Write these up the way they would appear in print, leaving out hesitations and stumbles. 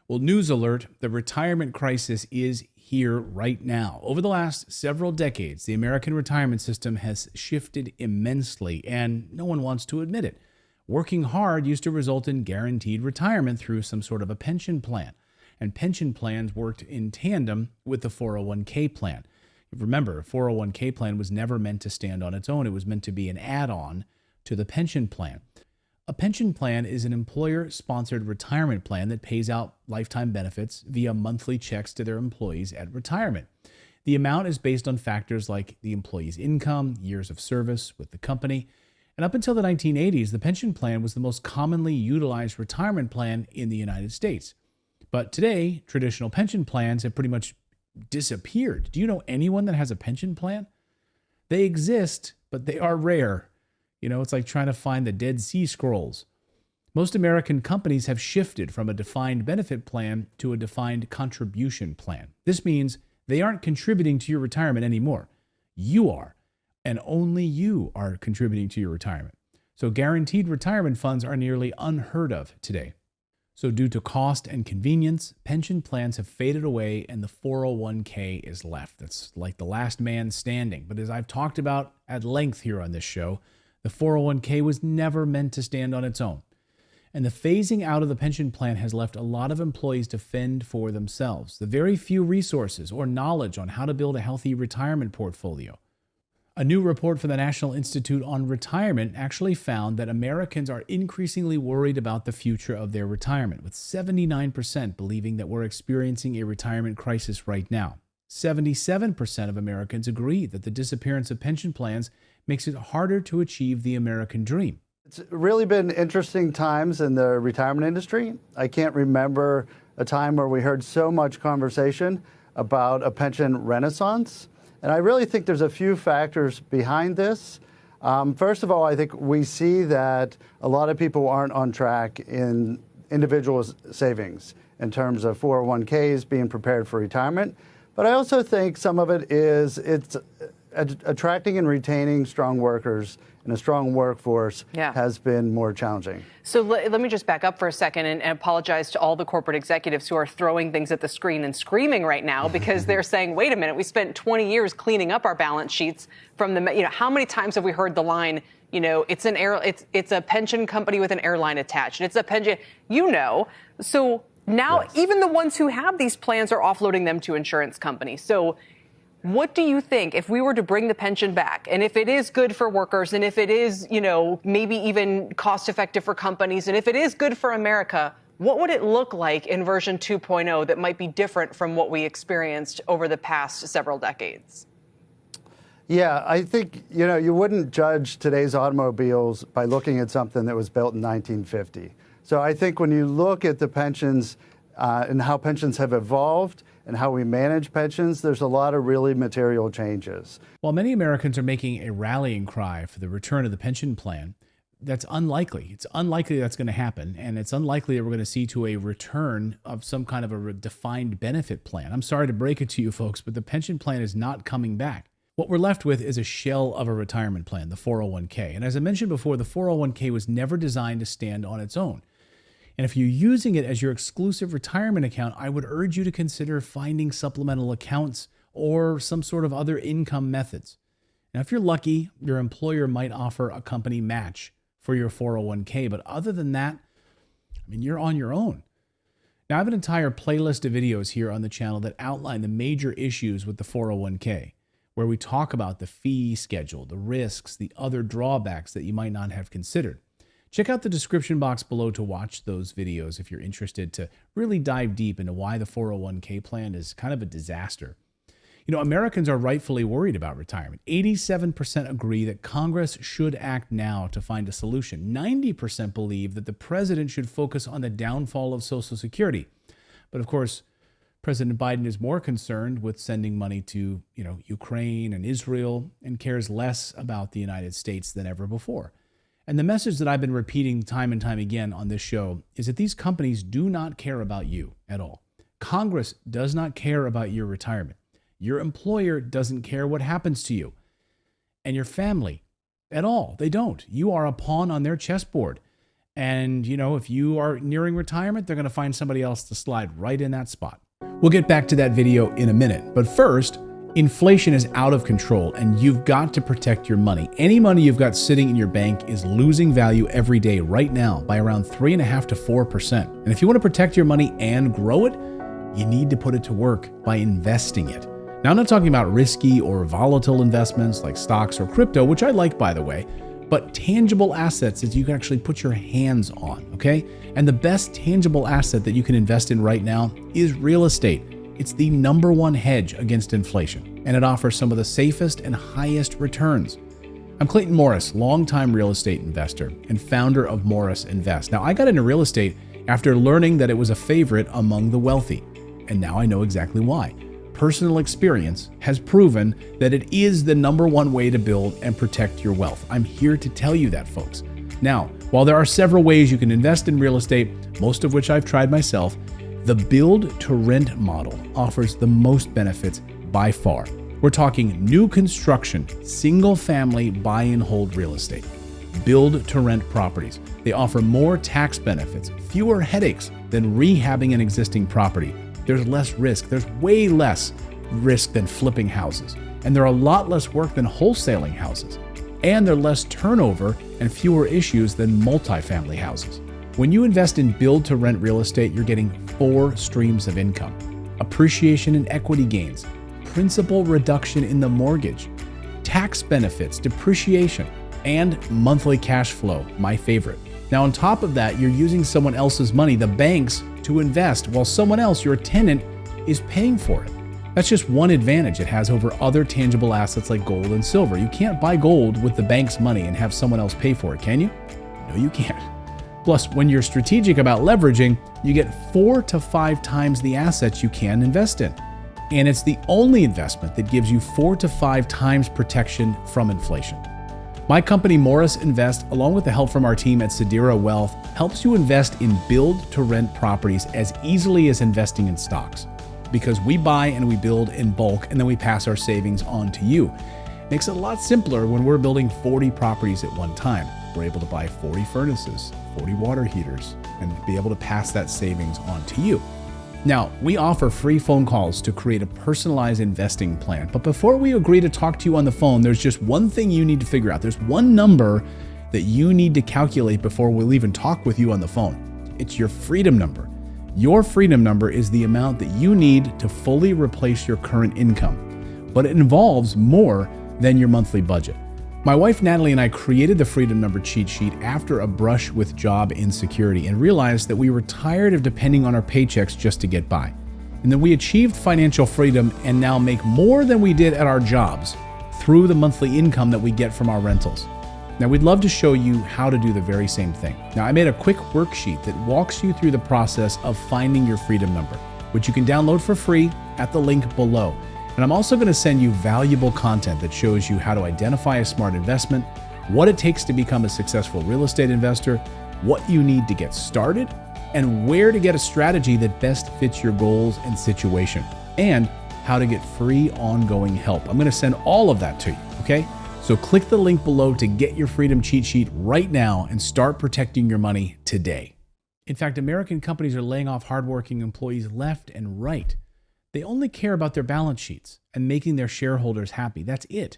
Well, news alert, the retirement crisis is here right now. Over the last several decades, the American retirement system has shifted immensely, and no one wants to admit it. Working hard used to result in guaranteed retirement through some sort of a pension plan, and pension plans worked in tandem with the 401k plan. Remember, a 401k plan was never meant to stand on its own. It was meant to be an add-on to the pension plan. A pension plan is an employer-sponsored retirement plan that pays out lifetime benefits via monthly checks to their employees at retirement. The amount is based on factors like the employee's income, years of service with the company, and up until the 1980s, the pension plan was the most commonly utilized retirement plan in the United States. But today, traditional pension plans have pretty much disappeared. Do you know anyone that has a pension plan? They exist, but they are rare. You know, it's like trying to find the Dead Sea Scrolls. Most American companies have shifted from a defined benefit plan to a defined contribution plan. This means they aren't contributing to your retirement anymore. You are, and only you are contributing to your retirement. So guaranteed retirement funds are nearly unheard of today. So due to cost and convenience, pension plans have faded away and the 401k is left. That's like the last man standing. But as I've talked about at length here on this show, the 401k was never meant to stand on its own. And the phasing out of the pension plan has left a lot of employees to fend for themselves. The very few resources or knowledge on how to build a healthy retirement portfolio. A new report from the National Institute on Retirement actually found that Americans are increasingly worried about the future of their retirement, with 79% believing that we're experiencing a retirement crisis right now. 77% of Americans agree that the disappearance of pension plans makes it harder to achieve the American dream. It's really been interesting times in the retirement industry. I can't remember a time where we heard so much conversation about a pension renaissance. And I really think there's a few factors behind this. First of all, I think we see that a lot of people aren't on track in individual savings in terms of 401ks being prepared for retirement. But I also think some of it is attracting and retaining strong workers in a strong workforce has been more challenging. So let me just back up for a second and apologize to all the corporate executives who are throwing things at the screen and screaming right now because they're saying, wait a minute, we spent 20 years cleaning up our balance sheets from the, how many times have we heard the line, it's a pension company with an airline attached. It's a pension, So now even the ones who have these plans are offloading them to insurance companies. So what do you think if we were to bring the pension back, and if it is good for workers, and if it is, maybe even cost effective for companies, and if it is good for America, what would it look like in version 2.0 that might be different from what we experienced over the past several decades? Yeah, I think, you wouldn't judge today's automobiles by looking at something that was built in 1950. So I think when you look at the pensions and how pensions have evolved and how we manage pensions, there's a lot of really material changes. While many Americans are making a rallying cry for the return of the pension plan, that's unlikely. It's unlikely that's going to happen, and it's unlikely that we're going to see to a return of some kind of a defined benefit plan. I'm sorry to break it to you folks, but the pension plan is not coming back. What we're left with is a shell of a retirement plan, the 401k. And as I mentioned before, the 401k was never designed to stand on its own. And if you're using it as your exclusive retirement account, I would urge you to consider finding supplemental accounts or some sort of other income methods. Now, if you're lucky, your employer might offer a company match for your 401k. But other than that, you're on your own. Now, I have an entire playlist of videos here on the channel that outline the major issues with the 401k, where we talk about the fee schedule, the risks, the other drawbacks that you might not have considered. Check out the description box below to watch those videos if you're interested to really dive deep into why the 401k plan is kind of a disaster. Americans are rightfully worried about retirement. 87% agree that Congress should act now to find a solution. 90% believe that the president should focus on the downfall of Social Security. But of course, President Biden is more concerned with sending money to, Ukraine and Israel and cares less about the United States than ever before. And the message that I've been repeating time and time again on this show is that these companies do not care about you at all. Congress does not care about your retirement. Your employer doesn't care what happens to you. And your family at all. They don't. You are a pawn on their chessboard. And, if you are nearing retirement, they're going to find somebody else to slide right in that spot. We'll get back to that video in a minute. But first, inflation is out of control and you've got to protect your money. Any money you've got sitting in your bank is losing value every day right now by around 3.5% to 4%. And if you want to protect your money and grow it, you need to put it to work by investing it. Now, I'm not talking about risky or volatile investments like stocks or crypto, which I like, by the way, but tangible assets that you can actually put your hands on, okay? And the best tangible asset that you can invest in right now is real estate. It's the number one hedge against inflation, and it offers some of the safest and highest returns. I'm Clayton Morris, longtime real estate investor and founder of Morris Invest. Now, I got into real estate after learning that it was a favorite among the wealthy, and now I know exactly why. Personal experience has proven that it is the number one way to build and protect your wealth. I'm here to tell you that, folks. Now, while there are several ways you can invest in real estate, most of which I've tried myself, the build to rent model offers the most benefits by far. We're talking new construction, single family buy and hold real estate. Build to rent properties. They offer more tax benefits, fewer headaches than rehabbing an existing property. There's less risk. There's way less risk than flipping houses. And they're a lot less work than wholesaling houses. And they're less turnover and fewer issues than multifamily houses. When you invest in build to rent real estate, you're getting 4 streams of income: appreciation and equity gains, principal reduction in the mortgage, tax benefits, depreciation, and monthly cash flow, my favorite. Now, on top of that, you're using someone else's money, the banks, to invest, while someone else, your tenant, is paying for it. That's just one advantage it has over other tangible assets like gold and silver. You can't buy gold with the bank's money and have someone else pay for it, can you? No, you can't. Plus, when you're strategic about leveraging, you get 4 to 5 times the assets you can invest in. And it's the only investment that gives you 4 to 5 times protection from inflation. My company, Morris Invest, along with the help from our team at Sedera Wealth, helps you invest in build-to-rent properties as easily as investing in stocks. Because we buy and we build in bulk, and then we pass our savings on to you. Makes it a lot simpler when we're building 40 properties at one time. We're able to buy 40 furnaces, 40 water heaters, and be able to pass that savings on to you. Now, we offer free phone calls to create a personalized investing plan. But before we agree to talk to you on the phone, there's just one thing you need to figure out. There's one number that you need to calculate before we'll even talk with you on the phone. It's your freedom number. Your freedom number is the amount that you need to fully replace your current income. But it involves more than your monthly budget. My wife Natalie and I created the Freedom Number cheat sheet after a brush with job insecurity and realized that we were tired of depending on our paychecks just to get by. And then we achieved financial freedom and now make more than we did at our jobs through the monthly income that we get from our rentals. Now, we'd love to show you how to do the very same thing. Now, I made a quick worksheet that walks you through the process of finding your freedom number, which you can download for free at the link below. And I'm also going to send you valuable content that shows you how to identify a smart investment, what it takes to become a successful real estate investor, what you need to get started, and where to get a strategy that best fits your goals and situation, and how to get free ongoing help. I'm going to send all of that to you, okay? So click the link below to get your freedom cheat sheet right now and start protecting your money today. In fact, American companies are laying off hardworking employees left and right. They only care about their balance sheets and making their shareholders happy. That's it.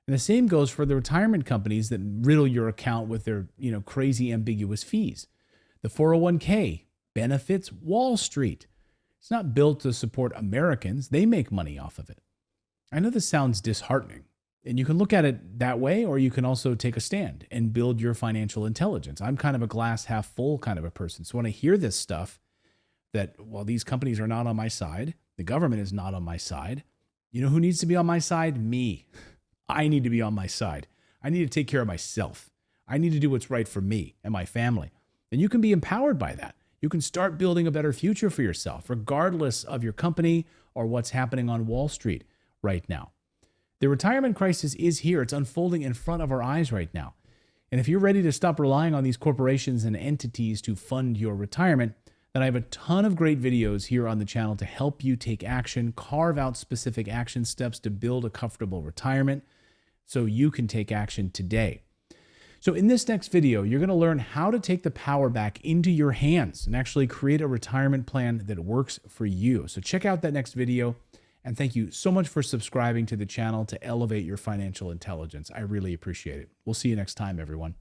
And the same goes for the retirement companies that riddle your account with their, crazy ambiguous fees. The 401k benefits Wall Street. It's not built to support Americans. They make money off of it. I know this sounds disheartening, and you can look at it that way, or you can also take a stand and build your financial intelligence. I'm kind of a glass half full kind of a person. So when I hear this stuff, that while these companies are not on my side, the government is not on my side. You know who needs to be on my side? Me. I need to be on my side. I need to take care of myself. I need to do what's right for me and my family. And you can be empowered by that. You can start building a better future for yourself, regardless of your company or what's happening on Wall Street right now. The retirement crisis is here. It's unfolding in front of our eyes right now. And if you're ready to stop relying on these corporations and entities to fund your retirement, then I have a ton of great videos here on the channel to help you take action, carve out specific action steps to build a comfortable retirement so you can take action today. So in this next video, you're going to learn how to take the power back into your hands and actually create a retirement plan that works for you. So check out that next video. And thank you so much for subscribing to the channel to elevate your financial intelligence. I really appreciate it. We'll see you next time, everyone.